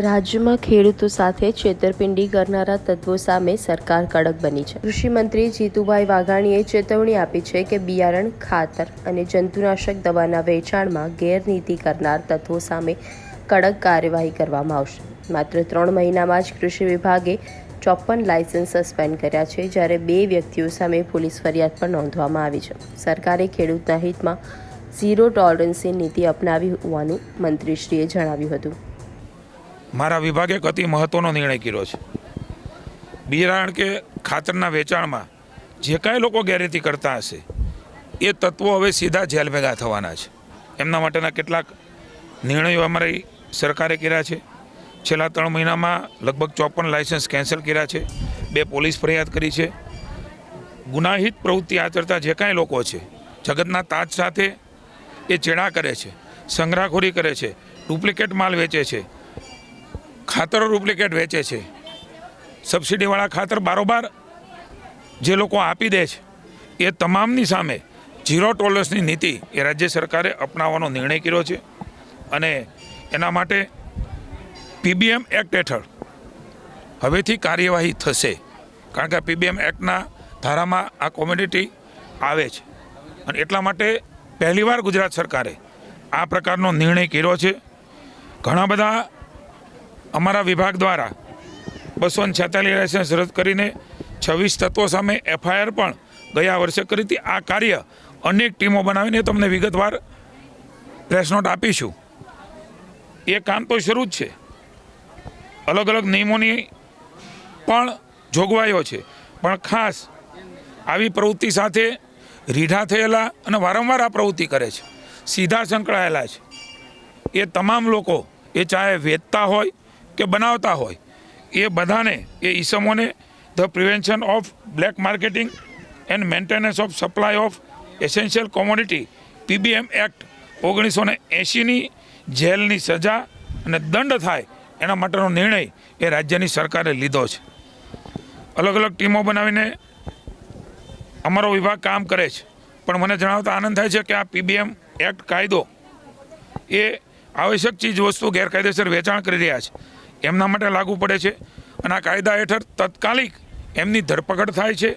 રાજ્યમાં ખેડૂતો સાથે છેતરપિંડી કરનારા તત્વો સામે સરકાર કડક બની છે। કૃષિ મંત્રી જીતુભાઈ વાઘાણીએ ચેતવણી આપી છે કે બિયારણ, ખાતર અને જંતુનાશક દવાના વેચાણમાં ગેરરીતિ કરનાર તત્વો સામે કડક કાર્યવાહી કરવામાં આવશે। માત્ર 3 મહિનામાં જ કૃષિ વિભાગે 54 લાયસન્સ સસ્પેન્ડ કર્યા છે, જ્યારે 2 વ્યક્તિઓ સામે પોલીસ ફરિયાદ પણ નોંધવામાં આવી છે। સરકારે ખેડૂતના હિતમાં ઝીરો ટોલરન્સની નીતિ અપનાવી હોવાનું મંત્રીશ્રીએ જણાવ્યું હતું। મારા વિભાગે એક અતિ મહત્વનો નિર્ણય કર્યો છે। બિયારણ કે ખાતરના વેચાણમાં જે કાંઈ લોકો ગેરરીતિ કરતા હશે એ તત્વો હવે સીધા જેલ ભેગા થવાના છે। એમના માટેના કેટલાક નિર્ણયો અમારી સરકારે કર્યા છે। છેલ્લા 3 મહિનામાં લગભગ 54 લાયસન્સ કેન્સલ કર્યા છે, 2 પોલીસ ફરિયાદ કરી છે। ગુનાહિત પ્રવૃત્તિ આચરતા જે કાંઈ લોકો છે, જગતના તાજ સાથે એ ચેડા કરે છે, સંગ્રહખોરી કરે છે, ડુપ્લિકેટ માલ વેચે છે, ખાતરો ડુપ્લિકેટ વેચે છે, સબસિડીવાળા ખાતર બારોબાર જે લોકો આપી દે છે, એ તમામની સામે ઝીરો ટોલરન્સની નીતિ એ રાજ્ય સરકારે અપનાવવાનો નિર્ણય કર્યો છે। અને એના માટે પીબીએમ એક્ટ હેઠળ હવેથી કાર્યવાહી થશે, કારણ કે પીબીએમ એક્ટના ધારામાં આ કોમોડિટી આવે છે। અને એટલા માટે પહેલીવાર ગુજરાત સરકારે આ પ્રકારનો નિર્ણય કર્યો છે। ઘણા બધા અમારા વિભાગ દ્વારા 246 લાયસન્સ રદ કરીને 26 તત્વો સામે એફઆઈઆર પણ ગયા વર્ષે કરી હતી। આ કાર્ય અનેક ટીમો બનાવીને તમને વિગતવાર પ્રેસ નોટ આપીશું। એ કામ તો શરૂ જ છે। અલગ અલગ નિયમોની પણ જોગવાઈઓ છે, પણ ખાસ આવી પ્રવૃત્તિ સાથે રીઢા થયેલા અને વારંવાર આ પ્રવૃત્તિ કરે છે, સીધા સંકળાયેલા છે, એ તમામ લોકો, એ ચાહે વેચતા હોય કે બનાવતા હોય, એ બધાને, એ ઈસમોને the prevention of black marketing and maintenance of supply of essential commodity PBM act 1980ની જેલની સજા અને દંડ થાય એના માટેનો નિર્ણય એ રાજ્યની સરકારે લીધો છે। અલગ અલગ ટીમો બનાવીને અમારો વિભાગ કામ કરે છે, પણ મને જણાવતા આનંદ થાય છે કે આ પીબીએમ એક્ટ કાયદો એ આવશ્યક ચીજ વસ્તુ ગેરકાયદેસર વેચાણ કરી રહ્યા છે એમના માટે લાગુ પડે છે। અને આ કાયદા હેઠળ તાત્કાલિક એમની ધરપકડ થાય છે